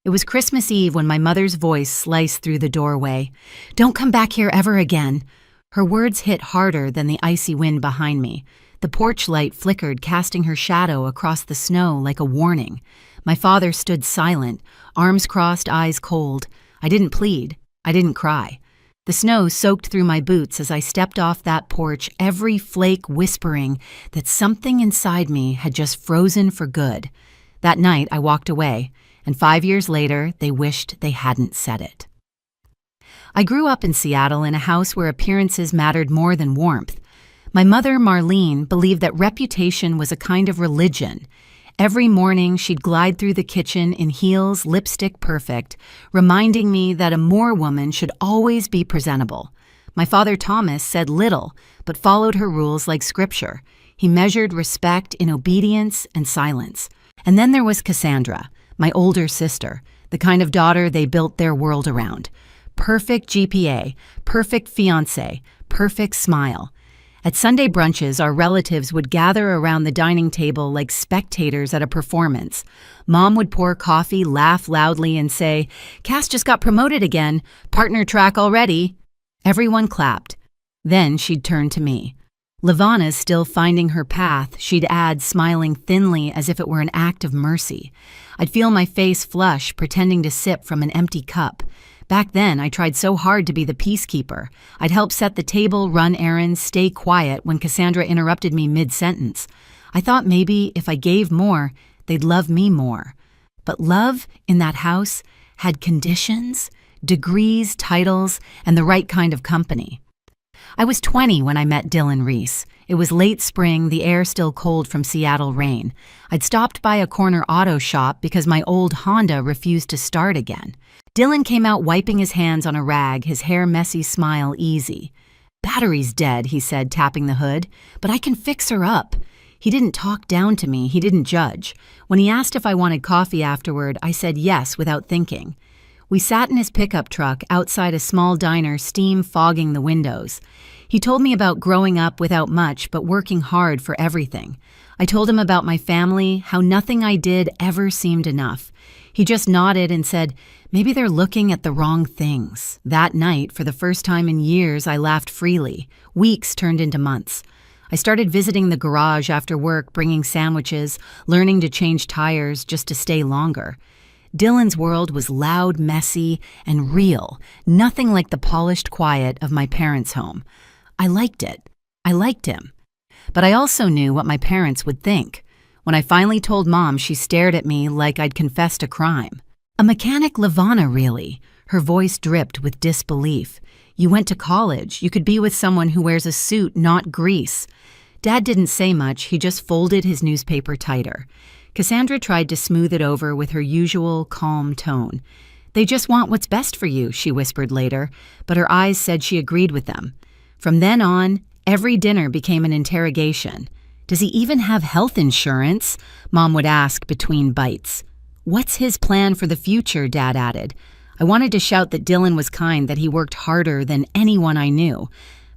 It was Christmas Eve when my mother's voice sliced through the doorway. "Don't come back here ever again." Her words hit harder than the icy wind behind me. The porch light flickered, casting her shadow across the snow like a warning. My father stood silent, arms crossed, eyes cold. I didn't plead. I didn't cry. The snow soaked through my boots as I stepped off that porch, every flake whispering that something inside me had just frozen for good. That night, I walked away, and 5 years later, they wished they hadn't said it. I grew up in Seattle in a house where appearances mattered more than warmth. My mother, Marlene, believed that reputation was a kind of religion. Every morning, she'd glide through the kitchen in heels, lipstick perfect, reminding me that a Moore woman should always be presentable. My father, Thomas, said little, but followed her rules like scripture. He measured respect in obedience and silence. And then there was Cassandra, my older sister, the kind of daughter they built their world around. Perfect GPA, perfect fiancé, perfect smile. At Sunday brunches, our relatives would gather around the dining table like spectators at a performance. Mom would pour coffee, laugh loudly, and say, "Cass just got promoted again. Partner track already." Everyone clapped. Then she'd turn to me. "Levana's still finding her path," she'd add, smiling thinly as if it were an act of mercy. I'd feel my face flush, pretending to sip from an empty cup. Back then, I tried so hard to be the peacekeeper. I'd help set the table, run errands, stay quiet when Cassandra interrupted me mid-sentence. I thought maybe if I gave more, they'd love me more. But love in that house had conditions, degrees, titles, and the right kind of company. I was 20 when I met Dylan Reese. It was late spring, the air still cold from Seattle rain. I'd stopped by a corner auto shop because my old Honda refused to start again. Dylan came out wiping his hands on a rag, his hair messy, smile easy. "Battery's dead," he said, tapping the hood, "but I can fix her up." He didn't talk down to me, he didn't judge. When he asked if I wanted coffee afterward, I said yes without thinking. We sat in his pickup truck outside a small diner, steam fogging the windows. He told me about growing up without much but working hard for everything. I told him about my family, how nothing I did ever seemed enough. He just nodded and said, "Maybe they're looking at the wrong things." That night, for the first time in years, I laughed freely. Weeks turned into months. I started visiting the garage after work, bringing sandwiches, learning to change tires just to stay longer. Dylan's world was loud, messy, and real, nothing like the polished quiet of my parents' home. I liked it. I liked him. But I also knew what my parents would think. When I finally told Mom, she stared at me like I'd confessed a crime. "A mechanic, Levana, really?" Her voice dripped with disbelief. "You went to college. You could be with someone who wears a suit, not grease." Dad didn't say much. He just folded his newspaper tighter. Cassandra tried to smooth it over with her usual calm tone. "They just want what's best for you," she whispered later, but her eyes said she agreed with them. From then on, every dinner became an interrogation. "Does he even have health insurance?" Mom would ask between bites. "What's his plan for the future?" Dad added. I wanted to shout that Dylan was kind, that he worked harder than anyone I knew,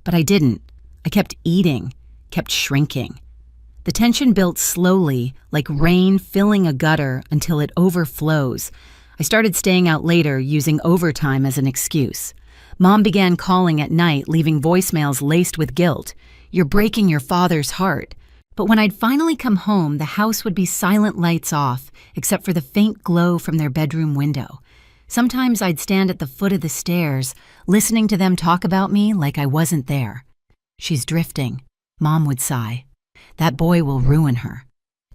but I didn't. I kept eating, kept shrinking. The tension built slowly, like rain filling a gutter until it overflows. I started staying out later, using overtime as an excuse. Mom began calling at night, leaving voicemails laced with guilt. "You're breaking your father's heart." But when I'd finally come home, the house would be silent, lights off, except for the faint glow from their bedroom window. Sometimes I'd stand at the foot of the stairs, listening to them talk about me like I wasn't there. "She's drifting," Mom would sigh. "That boy will ruin her."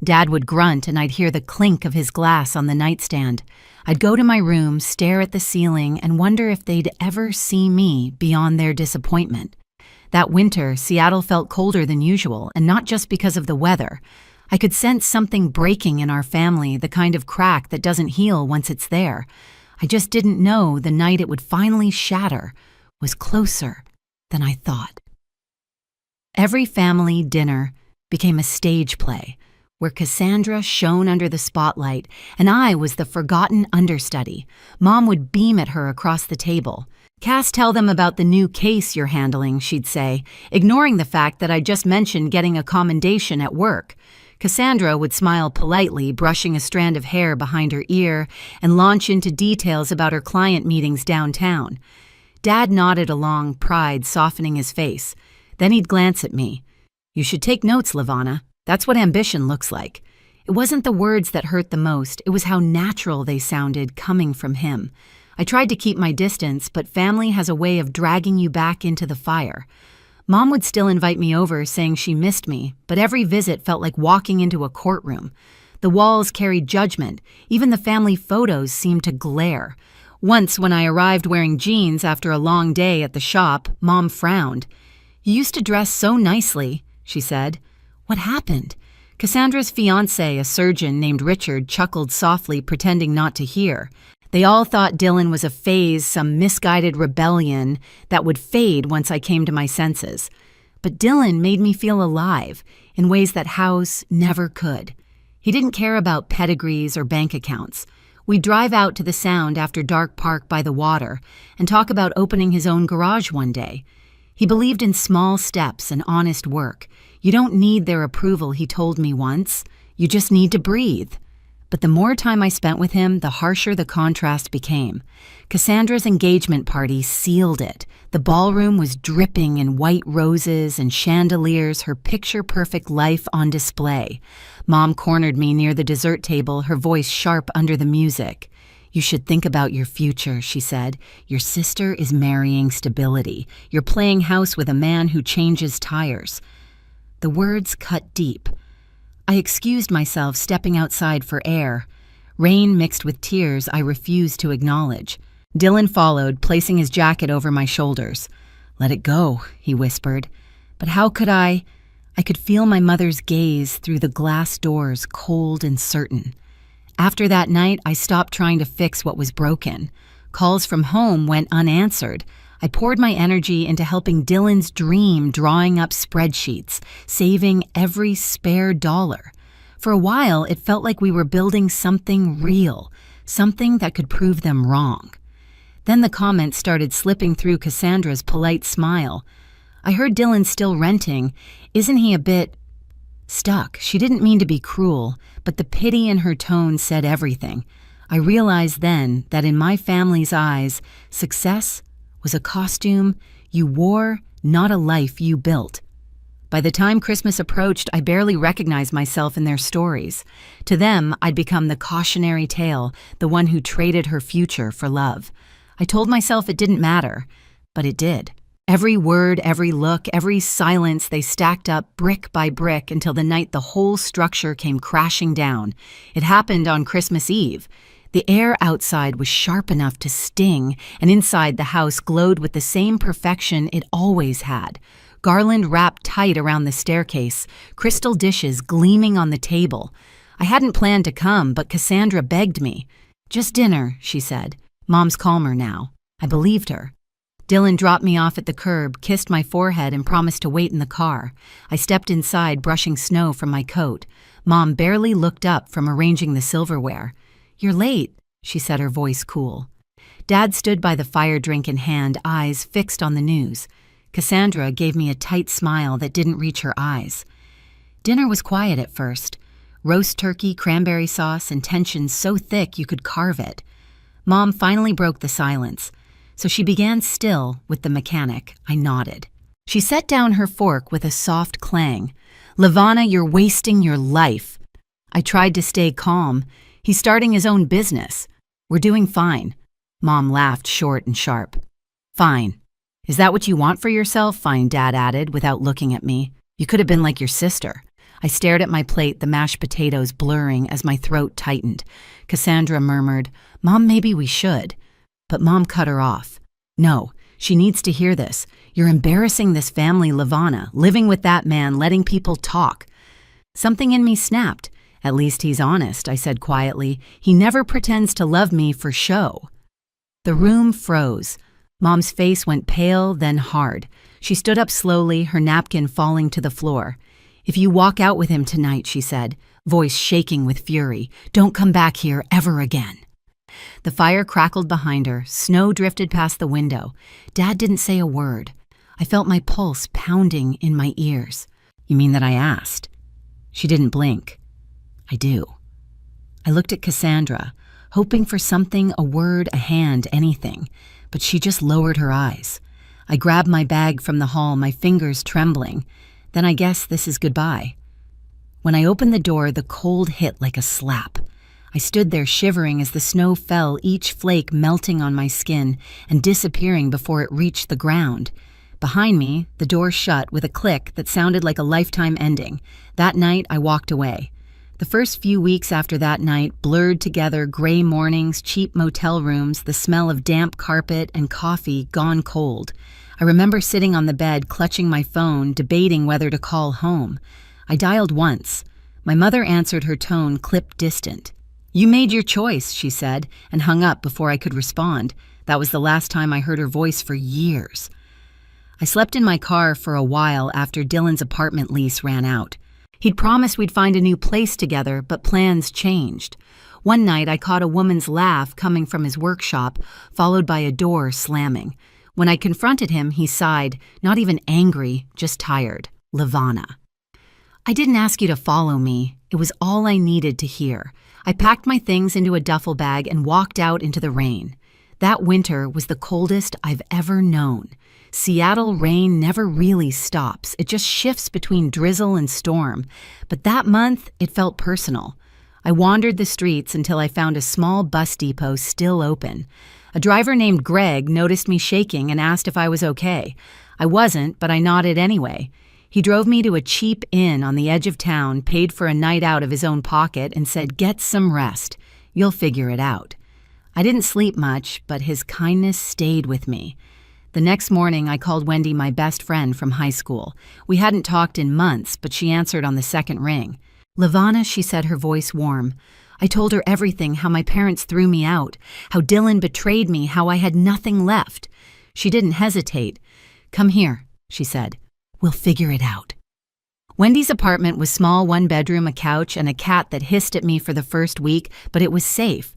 Dad would grunt and I'd hear the clink of his glass on the nightstand. I'd go to my room, stare at the ceiling, and wonder if they'd ever see me beyond their disappointment. That winter, Seattle felt colder than usual, and not just because of the weather. I could sense something breaking in our family, the kind of crack that doesn't heal once it's there. I just didn't know the night it would finally shatter was closer than I thought. Every family dinner became a stage play, where Cassandra shone under the spotlight, and I was the forgotten understudy. Mom would beam at her across the table. "Cass, tell them about the new case you're handling," she'd say, ignoring the fact that I just mentioned getting a commendation at work. Cassandra would smile politely, brushing a strand of hair behind her ear, and launch into details about her client meetings downtown. Dad nodded along, pride softening his face. Then he'd glance at me. "You should take notes, Levana. That's what ambition looks like." It wasn't the words that hurt the most, it was how natural they sounded coming from him. I tried to keep my distance, but family has a way of dragging you back into the fire. Mom would still invite me over, saying she missed me, but every visit felt like walking into a courtroom. The walls carried judgment. Even the family photos seemed to glare. Once, when I arrived wearing jeans after a long day at the shop, Mom frowned. "You used to dress so nicely," she said. "What happened?" Cassandra's fiancé, a surgeon named Richard, chuckled softly, pretending not to hear. They all thought Dylan was a phase, some misguided rebellion that would fade once I came to my senses. But Dylan made me feel alive in ways that House never could. He didn't care about pedigrees or bank accounts. We'd drive out to the Sound after dark park by the water and talk about opening his own garage one day. He believed in small steps and honest work. You don't need their approval, he told me once. You just need to breathe. But the more time I spent with him, the harsher the contrast became. Cassandra's engagement party sealed it. The ballroom was dripping in white roses and chandeliers, her picture-perfect life on display. Mom cornered me near the dessert table, her voice sharp under the music. "You should think about your future," she said. "Your sister is marrying stability. You're playing house with a man who changes tires." The words cut deep. I excused myself, stepping outside for air. Rain mixed with tears I refused to acknowledge. Dylan followed, placing his jacket over my shoulders. "Let it go," he whispered. But how could I? I could feel my mother's gaze through the glass doors, cold and certain. After that night, I stopped trying to fix what was broken. Calls from home went unanswered. I poured my energy into helping Dylan's dream, drawing up spreadsheets, saving every spare dollar. For a while, it felt like we were building something real, something that could prove them wrong. Then the comments started slipping through Cassandra's polite smile. I heard Dylan still renting. "Isn't he a bit stuck?" She didn't mean to be cruel, but the pity in her tone said everything. I realized then that in my family's eyes, success was a costume you wore, not a life you built. By the time Christmas approached, I barely recognized myself in their stories. To them, I'd become the cautionary tale, the one who traded her future for love. I told myself it didn't matter, but it did. Every word, every look, every silence, they stacked up brick by brick until the night the whole structure came crashing down. It happened on Christmas Eve. The air outside was sharp enough to sting, and inside the house glowed with the same perfection it always had. Garland wrapped tight around the staircase, crystal dishes gleaming on the table. I hadn't planned to come, but Cassandra begged me. "Just dinner," she said. "Mom's calmer now." I believed her. Dylan dropped me off at the curb, kissed my forehead, and promised to wait in the car. I stepped inside, brushing snow from my coat. Mom barely looked up from arranging the silverware. "You're late," she said, her voice cool. Dad stood by the fire drink in hand, eyes fixed on the news. Cassandra gave me a tight smile that didn't reach her eyes. Dinner was quiet at first. Roast turkey, cranberry sauce, and tension so thick you could carve it. Mom finally broke the silence. So she began still with the mechanic. I nodded. She set down her fork with a soft clang. "Levana, you're wasting your life." I tried to stay calm. "He's starting his own business. We're doing fine." Mom laughed short and sharp. "Fine. Is that what you want for yourself?" Fine, Dad added without looking at me. "You could have been like your sister." I stared at my plate, the mashed potatoes blurring as my throat tightened. Cassandra murmured, "Mom, maybe we should." But Mom cut her off. "No, she needs to hear this. You're embarrassing this family, Levana, living with that man, letting people talk." Something in me snapped. "At least he's honest," I said quietly. "He never pretends to love me for show." The room froze. Mom's face went pale, then hard. She stood up slowly, her napkin falling to the floor. "If you walk out with him tonight," she said, voice shaking with fury, "don't come back here ever again." The fire crackled behind her. Snow drifted past the window. Dad didn't say a word. I felt my pulse pounding in my ears. "You mean that I asked?" She didn't blink. I do. I looked at Cassandra, hoping for something, a word, a hand, anything, but she just lowered her eyes. I grabbed my bag from the hall, my fingers trembling. Then I guess this is goodbye. When I opened the door, the cold hit like a slap. I stood there shivering as the snow fell, each flake melting on my skin and disappearing before it reached the ground. Behind me, the door shut with a click that sounded like a lifetime ending. That night, I walked away. The first few weeks after that night blurred together: gray mornings, cheap motel rooms, the smell of damp carpet, and coffee gone cold. I remember sitting on the bed, clutching my phone, debating whether to call home. I dialed once. My mother answered, her tone clipped distant. "You made your choice," she said, and hung up before I could respond. That was the last time I heard her voice for years. I slept in my car for a while after Dylan's apartment lease ran out. He'd promised we'd find a new place together, but plans changed. One night, I caught a woman's laugh coming from his workshop, followed by a door slamming. When I confronted him, he sighed, not even angry, just tired. Levana. "I didn't ask you to follow me. It was all I needed to hear." I packed my things into a duffel bag and walked out into the rain. That winter was the coldest I've ever known. Seattle rain never really stops. It just shifts between drizzle and storm. But that month, it felt personal. I wandered the streets until I found a small bus depot still open. A driver named Greg noticed me shaking and asked if I was okay. I wasn't, but I nodded anyway. He drove me to a cheap inn on the edge of town, paid for a night out of his own pocket, and said, "Get some rest. You'll figure it out." I didn't sleep much, but his kindness stayed with me. The next morning, I called Wendy, my best friend from high school. We hadn't talked in months, but she answered on the second ring. "Levana," she said, her voice warm. I told her everything, how my parents threw me out, how Dylan betrayed me, how I had nothing left. She didn't hesitate. "Come here," she said. "We'll figure it out." Wendy's apartment was small, one bedroom, a couch, and a cat that hissed at me for the first week, but it was safe.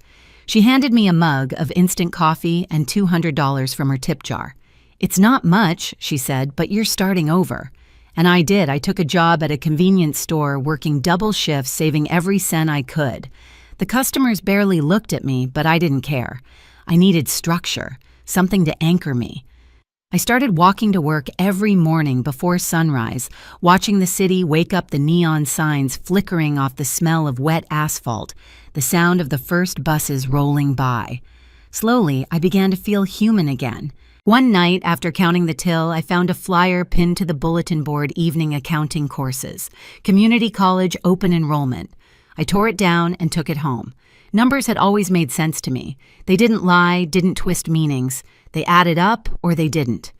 She handed me a mug of instant coffee and $200 from her tip jar. "It's not much," she said, "but you're starting over." And I did. I took a job at a convenience store, working double shifts, saving every cent I could. The customers barely looked at me, but I didn't care. I needed structure, something to anchor me. I started walking to work every morning before sunrise, watching the city wake up, the neon signs flickering off the smell of wet asphalt, the sound of the first buses rolling by. Slowly, I began to feel human again. One night, after counting the till, I found a flyer pinned to the bulletin board: evening accounting courses, community college open enrollment. I tore it down and took it home. Numbers had always made sense to me. They didn't lie, didn't twist meanings. They added up or they didn't.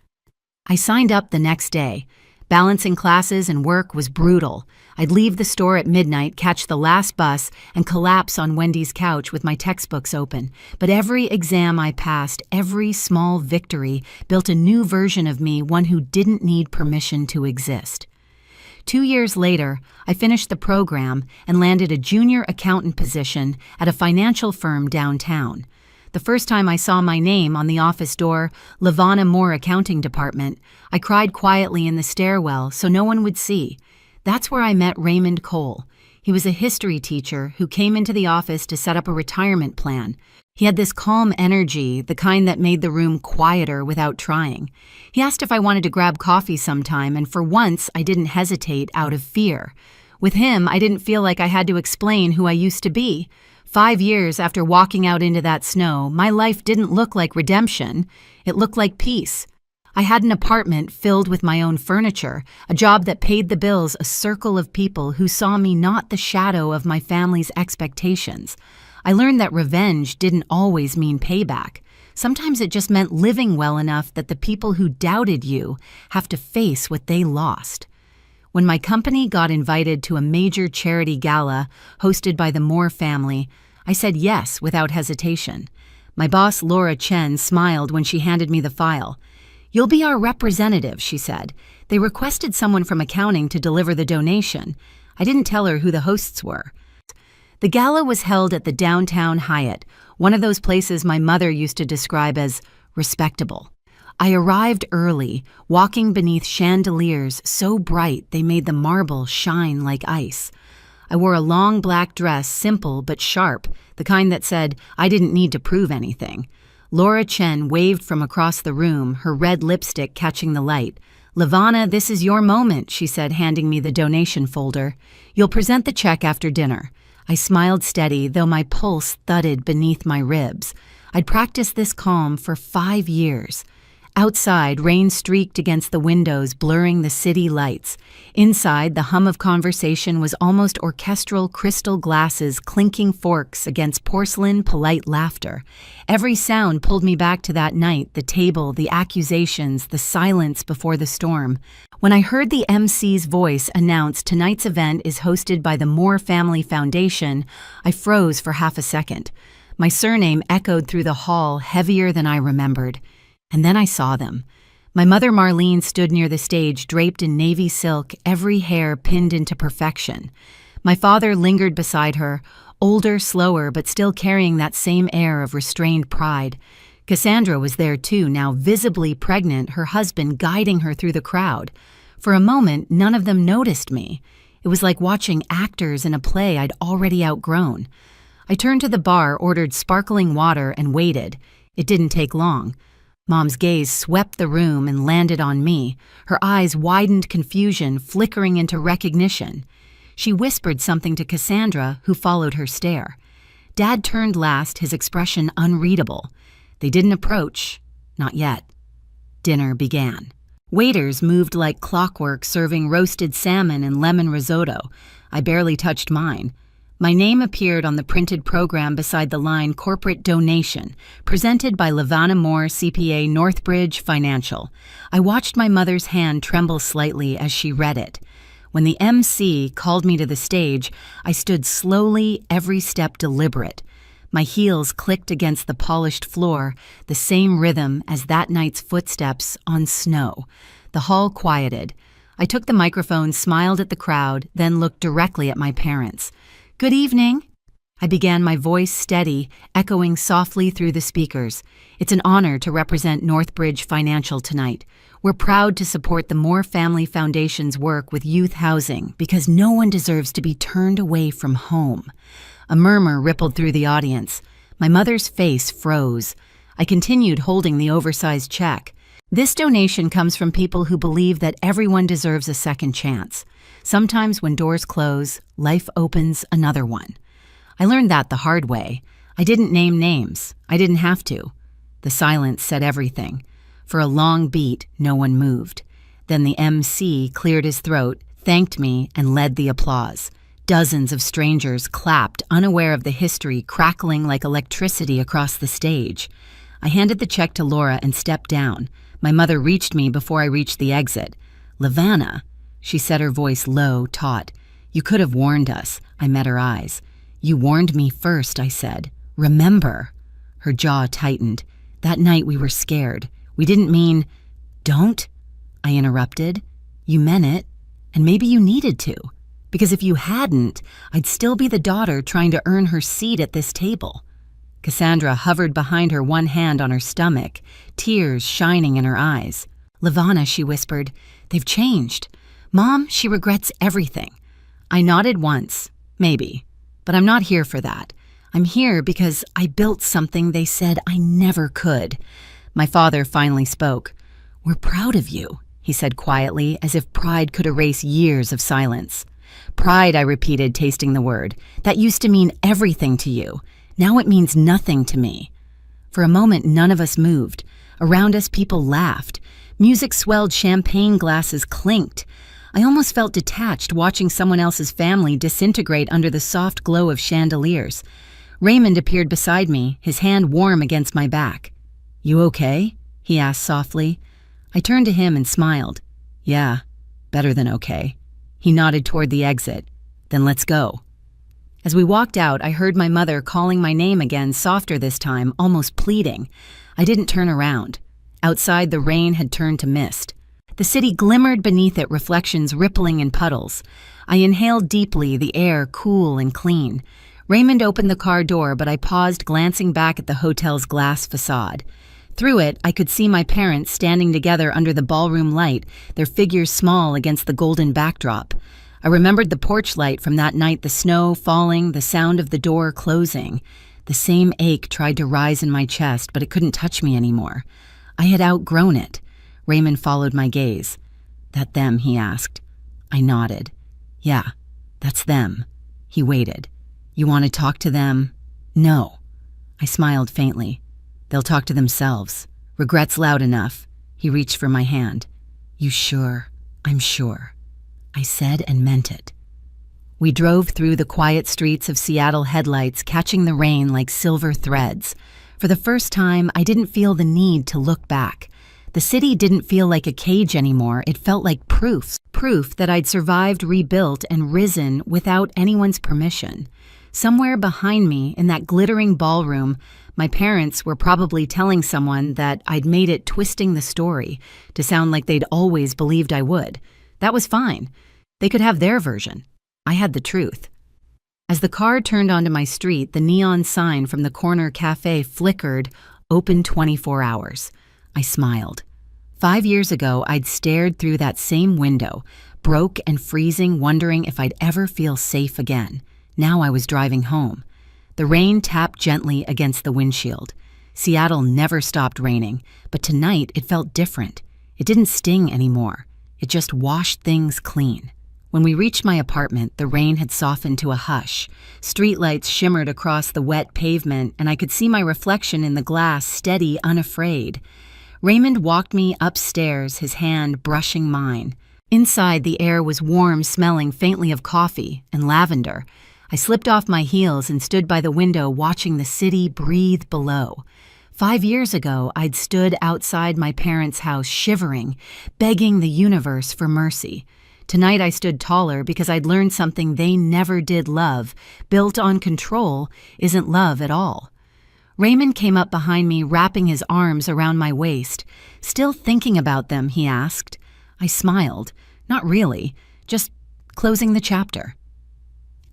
I signed up the next day. Balancing classes and work was brutal. I'd leave the store at midnight, catch the last bus, and collapse on Wendy's couch with my textbooks open. But every exam I passed, every small victory, built a new version of me, one who didn't need permission to exist. 2 years later, I finished the program and landed a junior accountant position at a financial firm downtown. The first time I saw my name on the office door, Levana Moore Accounting Department, I cried quietly in the stairwell so no one would see. That's where I met Raymond Cole. He was a history teacher who came into the office to set up a retirement plan. He had this calm energy, the kind that made the room quieter without trying. He asked if I wanted to grab coffee sometime, and for once I didn't hesitate out of fear. With him, I didn't feel like I had to explain who I used to be. 5 years after walking out into that snow, my life didn't look like redemption. It looked like peace. I had an apartment filled with my own furniture, a job that paid the bills, a circle of people who saw me not the shadow of my family's expectations. I learned that revenge didn't always mean payback. Sometimes it just meant living well enough that the people who doubted you have to face what they lost. When my company got invited to a major charity gala hosted by the Moore family, I said yes without hesitation. My boss, Laura Chen, smiled when she handed me the file. "You'll be our representative," she said. They requested someone from accounting to deliver the donation. I didn't tell her who the hosts were. The gala was held at the downtown Hyatt, one of those places my mother used to describe as respectable. I arrived early, walking beneath chandeliers so bright they made the marble shine like ice. I wore a long black dress, simple but sharp, the kind that said I didn't need to prove anything. Laura Chen waved from across the room, her red lipstick catching the light. "Levana, this is your moment," she said, handing me the donation folder. "You'll present the check after dinner." I smiled steady, though my pulse thudded beneath my ribs. I'd practiced this calm for 5 years. Outside, rain streaked against the windows, blurring the city lights. Inside, the hum of conversation was almost orchestral, crystal glasses clinking forks against porcelain, polite laughter. Every sound pulled me back to that night, the table, the accusations, the silence before the storm. When I heard the MC's voice announce tonight's event is hosted by the Moore Family Foundation, I froze for half a second. My surname echoed through the hall, heavier than I remembered. And then I saw them. My mother Marlene stood near the stage, draped in navy silk, every hair pinned into perfection. My father lingered beside her, older, slower, but still carrying that same air of restrained pride. Cassandra was there too, now visibly pregnant, her husband guiding her through the crowd. For a moment, none of them noticed me. It was like watching actors in a play I'd already outgrown. I turned to the bar, ordered sparkling water, and waited. It didn't take long. Mom's gaze swept the room and landed on me. Her eyes widened confusion, flickering into recognition. She whispered something to Cassandra, who followed her stare. Dad turned last, his expression unreadable. They didn't approach. Not yet. Dinner began. Waiters moved like clockwork, serving roasted salmon and lemon risotto. I barely touched mine. My name appeared on the printed program beside the line Corporate Donation, presented by Levana Moore, CPA, Northbridge Financial. I watched my mother's hand tremble slightly as she read it. When the MC called me to the stage, I stood slowly, every step deliberate. My heels clicked against the polished floor, the same rhythm as that night's footsteps on snow. The hall quieted. I took the microphone, smiled at the crowd, then looked directly at my parents. "Good evening." I began, my voice steady, echoing softly through the speakers. "It's an honor to represent Northbridge Financial tonight. We're proud to support the Moore Family Foundation's work with youth housing because no one deserves to be turned away from home." A murmur rippled through the audience. My mother's face froze. I continued, holding the oversized check. "This donation comes from people who believe that everyone deserves a second chance. Sometimes when doors close, life opens another one." I learned that the hard way. I didn't name names. I didn't have to. The silence said everything. For a long beat, no one moved. Then the MC cleared his throat, thanked me, and led the applause. Dozens of strangers clapped, unaware of the history crackling like electricity across the stage. I handed the check to Laura and stepped down. My mother reached me before I reached the exit. "Levana," she said, her voice low, taut. "You could have warned us." I met her eyes. "You warned me first," I said. "Remember." Her jaw tightened. "That night we were scared. We didn't mean—" "Don't," I interrupted. "You meant it, and maybe you needed to. Because if you hadn't, I'd still be the daughter trying to earn her seat at this table." Cassandra hovered behind her, one hand on her stomach, tears shining in her eyes. "Levana," she whispered, "they've changed. Mom, she regrets everything." I nodded once. Maybe. But I'm not here for that. I'm here because I built something they said I never could. My father finally spoke. "We're proud of you," he said quietly, as if pride could erase years of silence. "Pride," I repeated, tasting the word. "That used to mean everything to you. Now it means nothing to me." For a moment, none of us moved. Around us, people laughed. Music swelled, champagne glasses clinked. I almost felt detached, watching someone else's family disintegrate under the soft glow of chandeliers. Raymond appeared beside me, his hand warm against my back. "You okay?" he asked softly. I turned to him and smiled. "Yeah, better than okay." He nodded toward the exit. "Then let's go." As we walked out, I heard my mother calling my name again, softer this time, almost pleading. I didn't turn around. Outside, the rain had turned to mist. The city glimmered beneath it, reflections rippling in puddles. I inhaled deeply, the air cool and clean. Raymond opened the car door, but I paused, glancing back at the hotel's glass facade. Through it, I could see my parents standing together under the ballroom light, their figures small against the golden backdrop. I remembered the porch light from that night, the snow falling, the sound of the door closing. The same ache tried to rise in my chest, but it couldn't touch me anymore. I had outgrown it. Raymond followed my gaze. "That them?" he asked. I nodded. "Yeah, that's them." He waited. "You want to talk to them?" "No." I smiled faintly. "They'll talk to themselves. Regret's loud enough." He reached for my hand. "You sure?" "I'm sure." I said and meant it. We drove through the quiet streets of Seattle, headlights catching the rain like silver threads. For the first time, I didn't feel the need to look back. The city didn't feel like a cage anymore. It felt like proof that I'd survived, rebuilt, and risen without anyone's permission. Somewhere behind me, in that glittering ballroom, my parents were probably telling someone that I'd made it, twisting the story to sound like they'd always believed I would. That was fine. They could have their version. I had the truth. As the car turned onto my street, the neon sign from the corner cafe flickered, "Open 24 hours." I smiled. 5 years ago, I'd stared through that same window, broke and freezing, wondering if I'd ever feel safe again. Now I was driving home. The rain tapped gently against the windshield. Seattle never stopped raining, but tonight it felt different. It didn't sting anymore. It just washed things clean. When we reached my apartment, the rain had softened to a hush. Streetlights shimmered across the wet pavement, and I could see my reflection in the glass, steady, unafraid. Raymond walked me upstairs, his hand brushing mine. Inside, the air was warm, smelling faintly of coffee and lavender. I slipped off my heels and stood by the window, watching the city breathe below. 5 years ago, I'd stood outside my parents' house, shivering, begging the universe for mercy. Tonight I stood taller because I'd learned something they never did: love, built on control, isn't love at all. Raymond came up behind me, wrapping his arms around my waist. "Still thinking about them?" he asked. I smiled. Not really, just closing the chapter.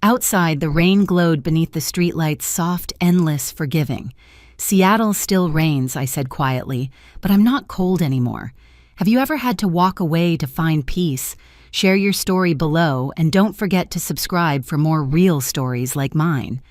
Outside, the rain glowed beneath the streetlights, soft, endless, forgiving. "Seattle still rains," I said quietly, "but I'm not cold anymore. Have you ever had to walk away to find peace? Share your story below, and don't forget to subscribe for more real stories like mine.